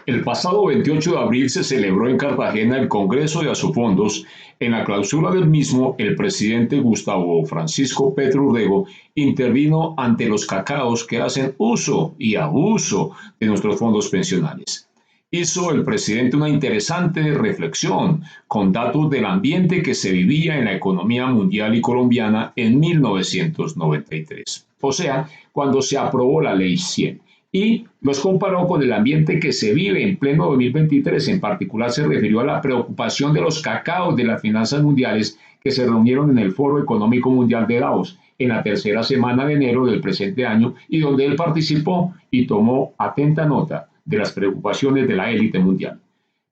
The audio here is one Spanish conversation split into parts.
El pasado 28 de abril se celebró en Cartagena el Congreso de Asofondos. En la clausura del mismo, el presidente Gustavo Francisco Petro Urrego intervino ante los cacaos que hacen uso y abuso de nuestros fondos pensionales. Hizo el presidente una interesante reflexión con datos del ambiente que se vivía en la economía mundial y colombiana en 1993, o sea, cuando se aprobó la Ley 100, y los comparó con el ambiente que se vive en pleno 2023. En particular se refirió a la preocupación de los cacaos de las finanzas mundiales que se reunieron en el Foro Económico Mundial de Davos en la tercera semana de enero del presente año, y donde él participó y tomó atenta nota de las preocupaciones de la élite mundial.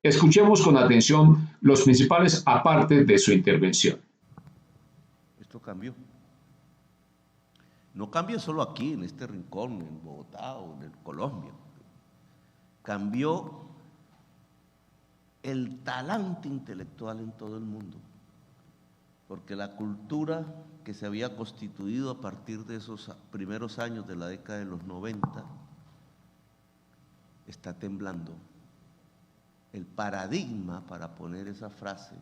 Escuchemos con atención los principales apartes de su intervención. Esto cambió. No cambia solo aquí, en este rincón, en Bogotá o en Colombia. Cambió el talante intelectual en todo el mundo, porque la cultura que se había constituido a partir de esos primeros años de la década de los 90 está temblando. El paradigma, para poner esa frase,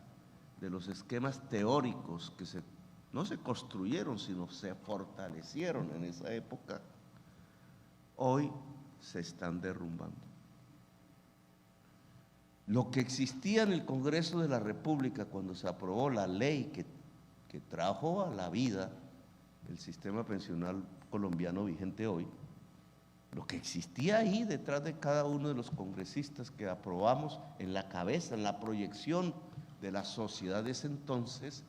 de los esquemas teóricos que no se construyeron, sino se fortalecieron en esa época, hoy se están derrumbando. Lo que existía en el Congreso de la República cuando se aprobó la ley que trajo a la vida el sistema pensional colombiano vigente hoy, lo que existía ahí detrás de cada uno de los congresistas que aprobamos en la cabeza, en la proyección de la sociedad de ese entonces,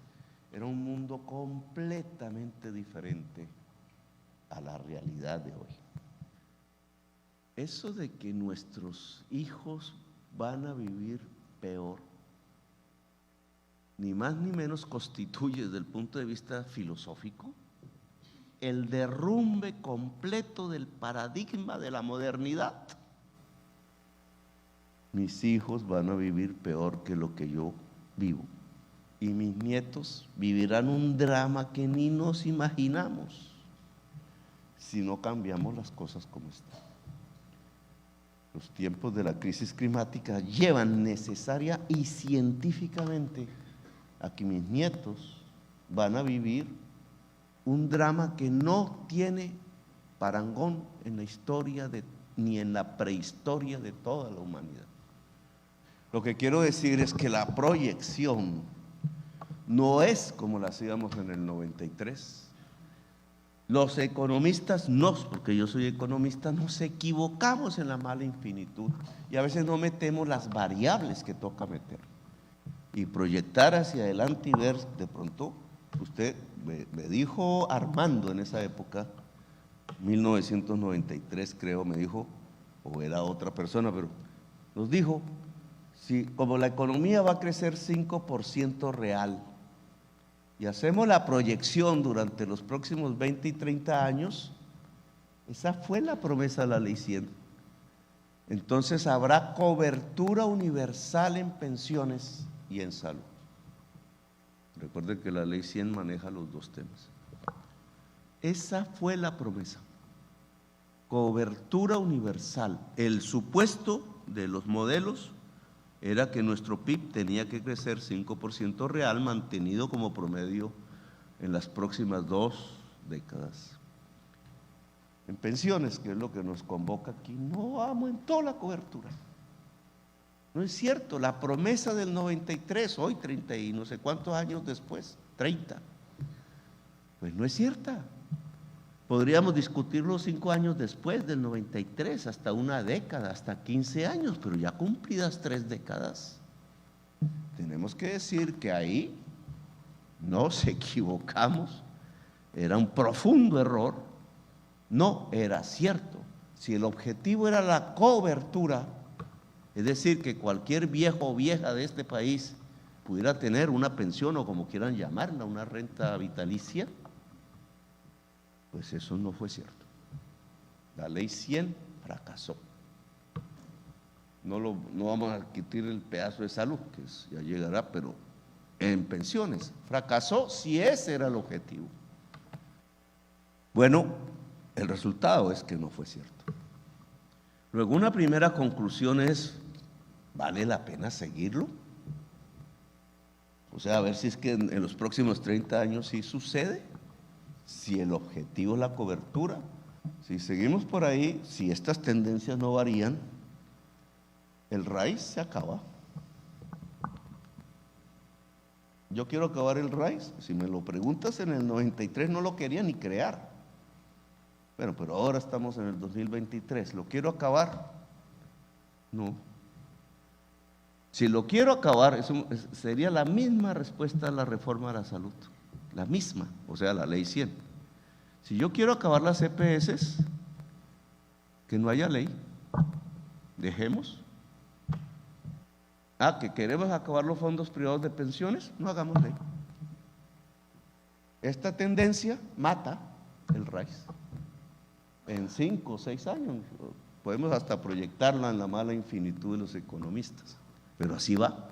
era un mundo completamente diferente a la realidad de hoy. Eso de que nuestros hijos van a vivir peor, ni más ni menos constituye desde el punto de vista filosófico el derrumbe completo del paradigma de la modernidad. Mis hijos van a vivir peor que lo que yo vivo, y mis nietos vivirán un drama que ni nos imaginamos si no cambiamos las cosas como están. Los tiempos de la crisis climática llevan necesaria y científicamente a que mis nietos van a vivir un drama que no tiene parangón en la historia ni en la prehistoria de toda la humanidad. Lo que quiero decir es que la proyección no es como la hacíamos en el 93. Los economistas porque yo soy economista, nos equivocamos en la mala infinitud y a veces no metemos las variables que toca meter. Y proyectar hacia adelante y ver de pronto, usted me dijo Armando en esa época, 1993 creo, me dijo, o era otra persona, pero nos dijo, si como la economía va a crecer 5% real y hacemos la proyección durante los próximos 20 y 30 años, esa fue la promesa de la Ley 100. Entonces habrá cobertura universal en pensiones y en salud. Recuerden que la Ley 100 maneja los dos temas. Esa fue la promesa. Cobertura universal. El supuesto de los modelos era que nuestro PIB tenía que crecer 5% real, mantenido como promedio en las próximas 2 décadas. En pensiones, que es lo que nos convoca aquí, no aumentó la cobertura. No es cierto, la promesa del 93, hoy 30 y no sé cuántos años después, 30, pues no es cierta. Podríamos discutirlo 5 años después del 93, hasta una década, hasta 15 años, pero ya cumplidas 3 décadas. Tenemos que decir que ahí nos equivocamos, era un profundo error, no era cierto. Si el objetivo era la cobertura, es decir, que cualquier viejo o vieja de este país pudiera tener una pensión o como quieran llamarla, una renta vitalicia, pues eso no fue cierto. La Ley 100 fracasó. No vamos a quitar el pedazo de salud, que ya llegará, pero en pensiones fracasó si ese era el objetivo. Bueno, el resultado es que no fue cierto. Luego, una primera conclusión es, ¿vale la pena seguirlo? O sea, a ver si es que en los próximos 30 años sí sucede, si el objetivo es la cobertura. Si seguimos por ahí, si estas tendencias no varían, el RAIS se acaba. Yo quiero acabar el RAIS. Si me lo preguntas, en el 93 no lo quería ni crear. Bueno, pero ahora estamos en el 2023. ¿Lo quiero acabar? No. Si lo quiero acabar, eso sería la misma respuesta a la reforma a la salud. La misma, o sea, la ley 100. Si yo quiero acabar las EPS, que no haya ley, dejemos. Que queremos acabar los fondos privados de pensiones, no hagamos ley. Esta tendencia mata el RAIS. En 5 o 6 años, podemos hasta proyectarla en la mala infinitud de los economistas, pero así va.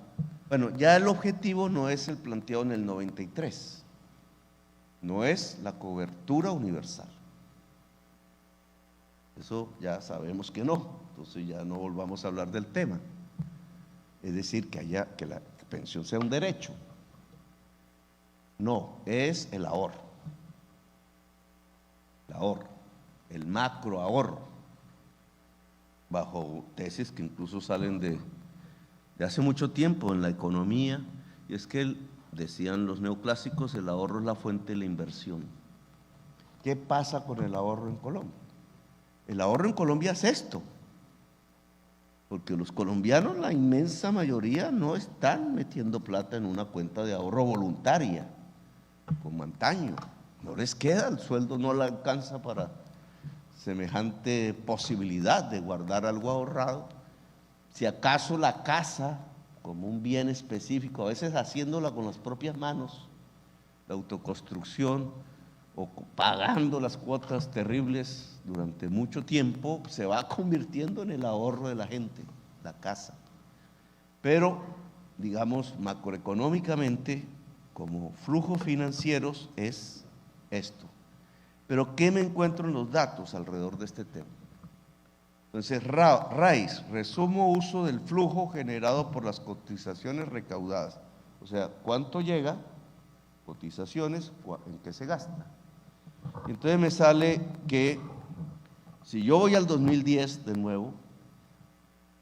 Bueno, ya el objetivo no es el planteado en el 93, no es la cobertura universal. Eso ya sabemos que no, entonces ya no volvamos a hablar del tema. Es decir, que la pensión sea un derecho. No, es el ahorro. El ahorro, el macro ahorro, bajo tesis que incluso salen de hace mucho tiempo en la economía, y es que decían los neoclásicos, el ahorro es la fuente de la inversión. ¿Qué pasa con el ahorro en Colombia? El ahorro en Colombia es esto. Porque los colombianos, la inmensa mayoría, no están metiendo plata en una cuenta de ahorro voluntaria, como antaño. No les queda, el sueldo no le alcanza para semejante posibilidad de guardar algo ahorrado. Si acaso la casa, como un bien específico, a veces haciéndola con las propias manos, la autoconstrucción, o pagando las cuotas terribles durante mucho tiempo, se va convirtiendo en el ahorro de la gente, la casa. Pero, digamos, macroeconómicamente, como flujos financieros, es esto. Pero, ¿qué me encuentro en los datos alrededor de este tema? Entonces, RAIS, resumo uso del flujo generado por las cotizaciones recaudadas. O sea, ¿cuánto llega? Cotizaciones, ¿en qué se gasta? Entonces me sale que si yo voy al 2010 de nuevo,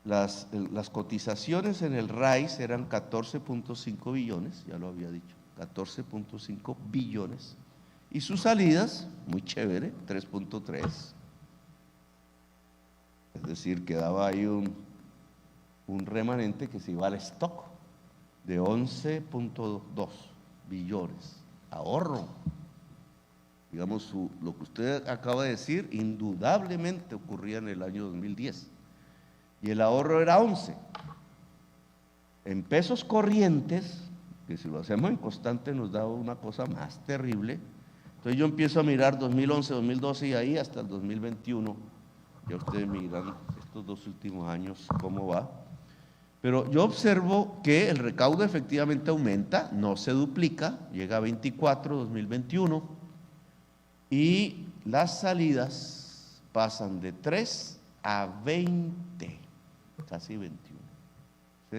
las cotizaciones en el RAIS eran 14.5 billones, ya lo había dicho, 14.5 billones, y sus salidas, muy chévere, 3.3. Es decir, quedaba ahí un remanente que se iba al stock de 11.2 billones, ahorro. Digamos, lo que usted acaba de decir, indudablemente ocurría en el año 2010. Y el ahorro era 11. En pesos corrientes, que si lo hacemos en constante nos da una cosa más terrible. Entonces yo empiezo a mirar 2011, 2012 y ahí hasta el 2021. Ya ustedes miran estos 2 últimos años cómo va. Pero yo observo que el recaudo efectivamente aumenta, no se duplica, llega a 24, 2021. Y las salidas pasan de 3 a 20, casi 21.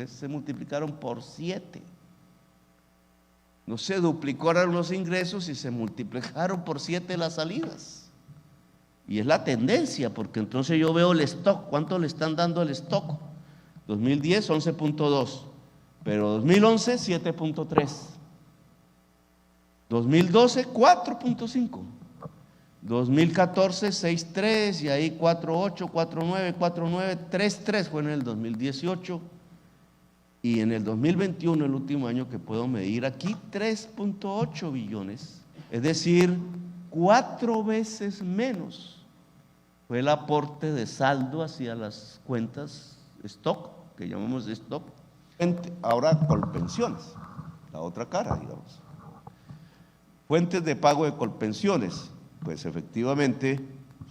Se multiplicaron por 7. No se duplicaron los ingresos y se multiplicaron por 7 las salidas. Y es la tendencia, porque entonces yo veo el stock, ¿cuánto le están dando el stock? 2010, 11.2, pero 2011, 7.3. 2012, 4.5. 2014, 6.3 y ahí 4.8, 4.9, 4.9, 3.3 fue en el 2018 y en el 2021, el último año que puedo medir aquí, 3.8 billones, es decir, 4 veces menos fue el aporte de saldo hacia las cuentas stock, que llamamos de stock, ahora Colpensiones, la otra cara, digamos. Fuentes de pago de Colpensiones. Pues efectivamente,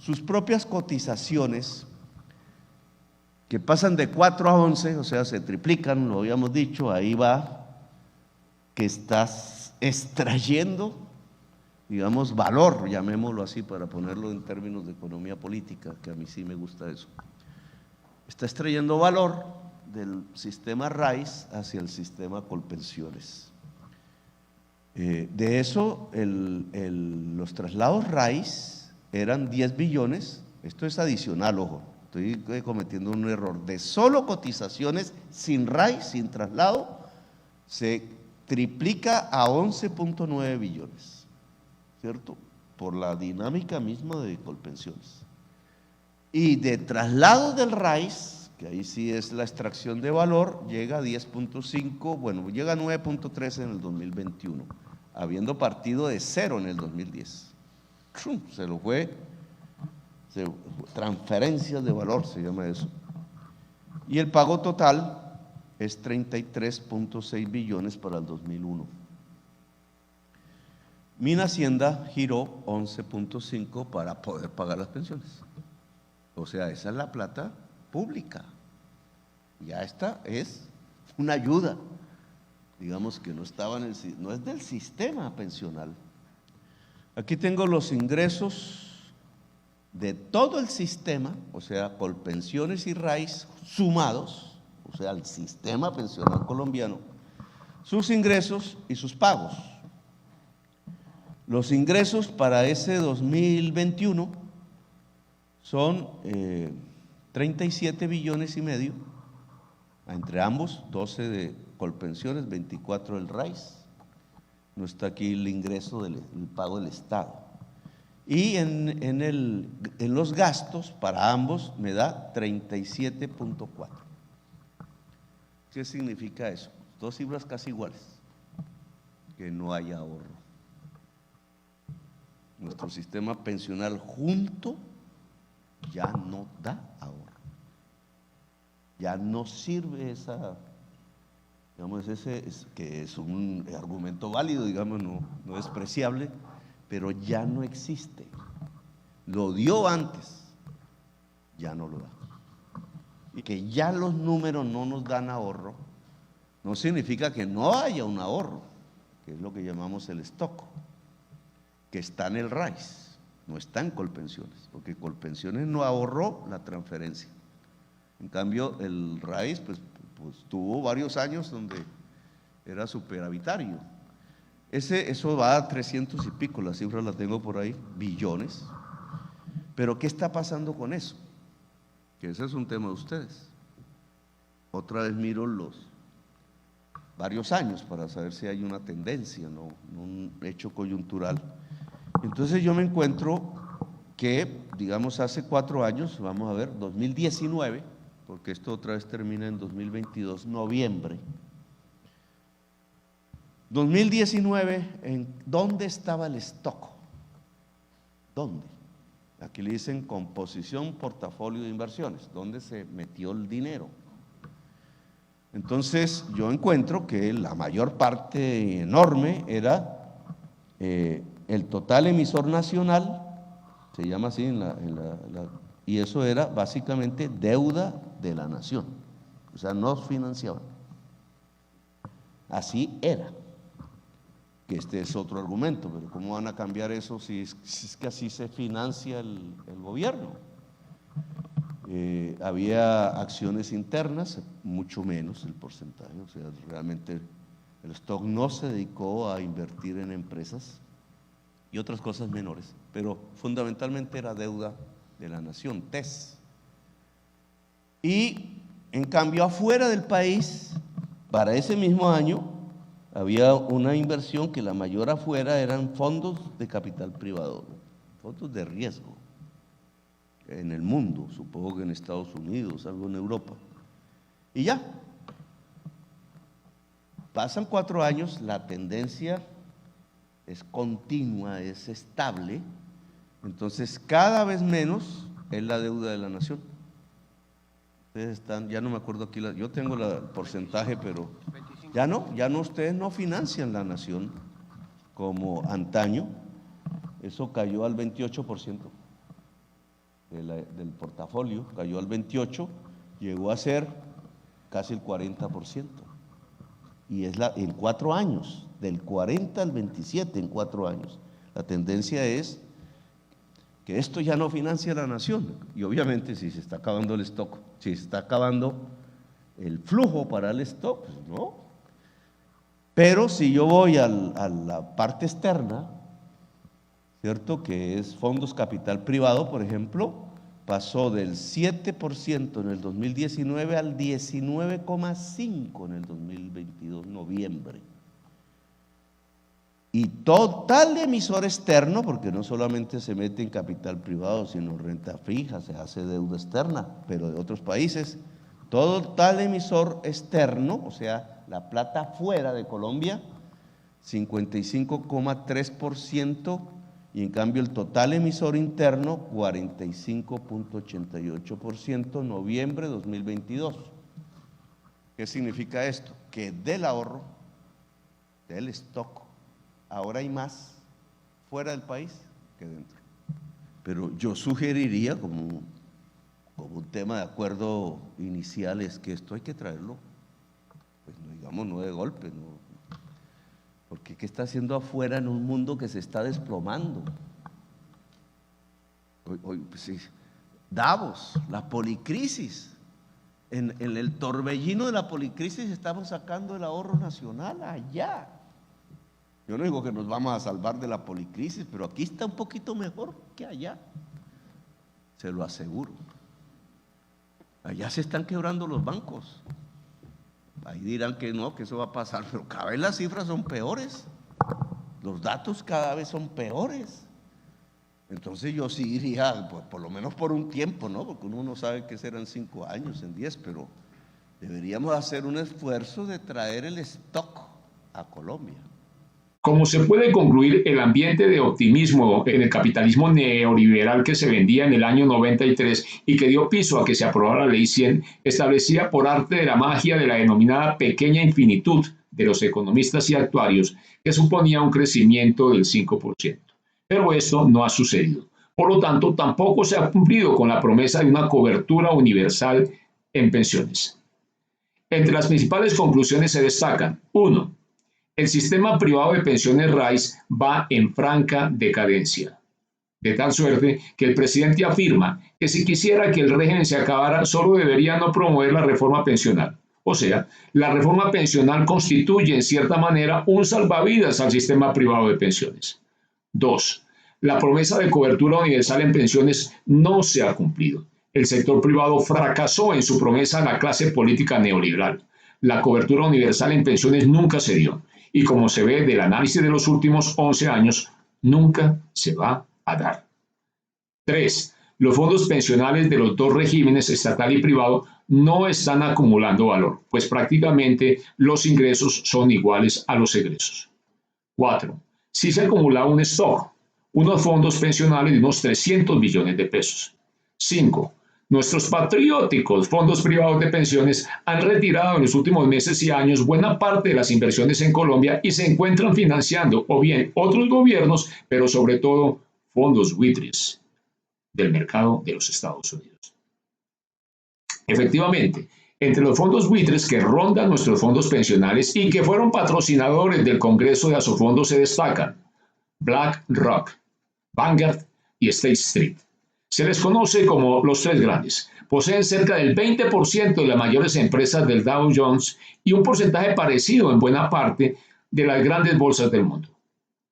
sus propias cotizaciones, que pasan de 4 a 11, o sea, se triplican, lo habíamos dicho, ahí va, que estás extrayendo, digamos, valor, llamémoslo así, para ponerlo en términos de economía política, que a mí sí me gusta eso. está extrayendo valor del sistema RAIS hacia el sistema Colpensiones. De eso, los traslados RAIS eran 10 billones, esto es adicional, ojo, estoy cometiendo un error, de solo cotizaciones sin RAIS, sin traslado, se triplica a 11.9 billones, ¿cierto? Por la dinámica misma de Colpensiones. Y de traslado del RAIS, que ahí sí es la extracción de valor, llega a 10.5, bueno, llega a 9.3 en el 2021, habiendo partido de cero en el 2010. Se lo fue, transferencias de valor se llama eso. Y el pago total es 33.6 billones para el 2001. Minhacienda giró 11.5 para poder pagar las pensiones. O sea, esa es la plata pública. Ya esta es una ayuda, digamos que no estaba no es del sistema pensional. Aquí tengo los ingresos de todo el sistema, o sea, Colpensiones y RAIS sumados, o sea, el sistema pensional colombiano, sus ingresos y sus pagos. Los ingresos para ese 2021 son 37 billones y medio, entre ambos, 12 de Colpensiones, 24 del RAIS. No está aquí el ingreso del pago del Estado. Y en los gastos para ambos me da 37.4. ¿Qué significa eso? Dos cifras casi iguales, que no hay ahorro. Nuestro sistema pensional junto ya no da ahorro. Ya no sirve esa, digamos, que es un argumento válido, digamos, no despreciable, pero ya no existe. Lo dio antes, ya no lo da. Y que ya los números no nos dan ahorro, no significa que no haya un ahorro, que es lo que llamamos el stock, que está en el RAIS, no está en Colpensiones, porque Colpensiones no ahorró la transferencia. En cambio, el RAIS pues tuvo varios años donde era superavitario. Eso va a 300 y pico, las cifras las tengo por ahí, billones. Pero ¿qué está pasando con eso? Que ese es un tema de ustedes. Otra vez miro los varios años para saber si hay una tendencia, no un hecho coyuntural. Entonces yo me encuentro que, digamos, hace 4 años, vamos a ver, 2019, porque esto otra vez termina en 2022, noviembre. 2019, ¿dónde estaba el stock? ¿Dónde? Aquí le dicen composición, portafolio de inversiones. ¿Dónde se metió el dinero? Entonces yo encuentro que la mayor parte enorme era el total emisor nacional, se llama así, y eso era básicamente deuda de la nación, o sea, nos financiaban. Así era, que este es otro argumento, pero ¿cómo van a cambiar eso si es que así se financia el gobierno? Había acciones internas, mucho menos el porcentaje, o sea, realmente el stock no se dedicó a invertir en empresas y otras cosas menores, pero fundamentalmente era deuda de la nación, TES. Y en cambio afuera del país, para ese mismo año, había una inversión que la mayor afuera eran fondos de capital privado, fondos de riesgo, en el mundo, supongo que en Estados Unidos, algo en Europa. Y ya, pasan 4 años, la tendencia es continua, es estable, entonces cada vez menos es la deuda de la nación. Ustedes están, ya no me acuerdo aquí, yo tengo el porcentaje, pero ya no, ustedes no financian la nación como antaño, eso cayó al 28%. Del portafolio, cayó al 28%, llegó a ser casi el 40%. Y es en 4 años, del 40 al 27 en 4 años. La tendencia es que esto ya no financia a la nación. Y obviamente si se está acabando el stock, si se está acabando el flujo para el stock, pues no. Pero si yo voy a la parte externa, ¿cierto? Que es fondos capital privado, por ejemplo, pasó del 7% en el 2019 al 19,5% en el 2022, noviembre. Y total emisor externo, porque no solamente se mete en capital privado, sino renta fija, se hace deuda externa, pero de otros países, total emisor externo, o sea, la plata fuera de Colombia, 55,3%, y en cambio el total emisor interno, 45,88%, noviembre 2022. ¿Qué significa esto? Que del ahorro, del stock, ahora hay más fuera del país que dentro. Pero yo sugeriría como un tema de acuerdo inicial es que esto hay que traerlo, pues no digamos no de golpe, no, porque ¿qué está haciendo afuera en un mundo que se está desplomando? Hoy pues sí, Davos, la policrisis, en el torbellino de la policrisis estamos sacando el ahorro nacional allá. Yo no digo que nos vamos a salvar de la policrisis, pero aquí está un poquito mejor que allá, se lo aseguro. Allá se están quebrando los bancos. Ahí dirán que no, que eso va a pasar, pero cada vez las cifras son peores, los datos cada vez son peores. Entonces yo sí diría, pues, por lo menos por un tiempo, ¿no? Porque uno no sabe qué serán 5 años, en 10, pero deberíamos hacer un esfuerzo de traer el stock a Colombia. Como se puede concluir, el ambiente de optimismo en el capitalismo neoliberal que se vendía en el año 93 y que dio piso a que se aprobara la Ley 100, establecía por arte de la magia de la denominada pequeña infinitud de los economistas y actuarios, que suponía un crecimiento del 5%. Pero esto no ha sucedido. Por lo tanto, tampoco se ha cumplido con la promesa de una cobertura universal en pensiones. Entre las principales conclusiones se destacan: 1. El sistema privado de pensiones RAIS va en franca decadencia, de tal suerte que el presidente afirma que si quisiera que el régimen se acabara, solo debería no promover la reforma pensional. O sea, la reforma pensional constituye en cierta manera un salvavidas al sistema privado de pensiones. 2. La promesa de cobertura universal en pensiones no se ha cumplido. El sector privado fracasó en su promesa a la clase política neoliberal. La cobertura universal en pensiones nunca se dio. Y como se ve del análisis de los últimos 11 años, nunca se va a dar. 3. Los fondos pensionales de los dos regímenes, estatal y privado, no están acumulando valor, pues prácticamente los ingresos son iguales a los egresos. 4. Sí se acumula un stock, unos fondos pensionales de unos 300 billones de pesos. 5. Nuestros patrióticos fondos privados de pensiones han retirado en los últimos meses y años buena parte de las inversiones en Colombia y se encuentran financiando o bien otros gobiernos, pero sobre todo fondos buitres del mercado de los Estados Unidos. Efectivamente, entre los fondos buitres que rondan nuestros fondos pensionales y que fueron patrocinadores del Congreso de Asofondos se destacan BlackRock, Vanguard y State Street. Se les conoce como los tres grandes. Poseen cerca del 20% de las mayores empresas del Dow Jones y un porcentaje parecido en buena parte de las grandes bolsas del mundo.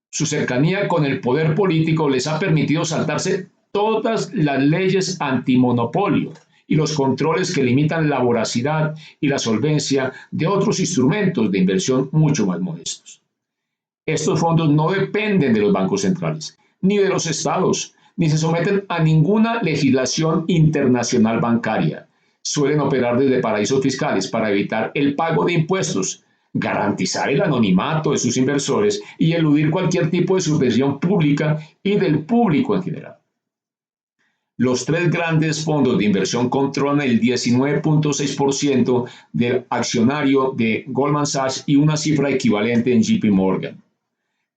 Su cercanía con el poder político les ha permitido saltarse todas las leyes antimonopolio y los controles que limitan la voracidad y la solvencia de otros instrumentos de inversión mucho más modestos. Estos fondos no dependen de los bancos centrales, ni de los estados, ni se someten a ninguna legislación internacional bancaria. Suelen operar desde paraísos fiscales para evitar el pago de impuestos, garantizar el anonimato de sus inversores y eludir cualquier tipo de subvención pública y del público en general. Los tres grandes fondos de inversión controlan el 19,6% del accionario de Goldman Sachs y una cifra equivalente en JP Morgan.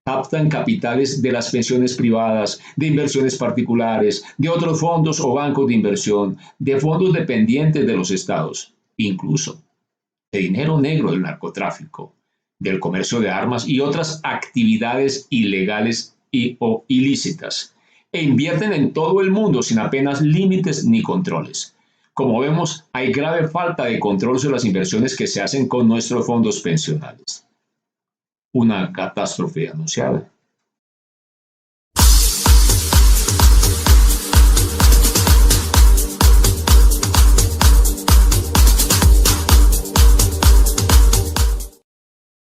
Captan capitales de las pensiones privadas, de inversiones particulares, de otros fondos o bancos de inversión, de fondos dependientes de los estados, incluso de dinero negro del narcotráfico, del comercio de armas y otras actividades ilegales o ilícitas. e invierten en todo el mundo sin apenas límites ni controles. Como vemos, hay grave falta de control sobre las inversiones que se hacen con nuestros fondos pensionales. Una catástrofe anunciada.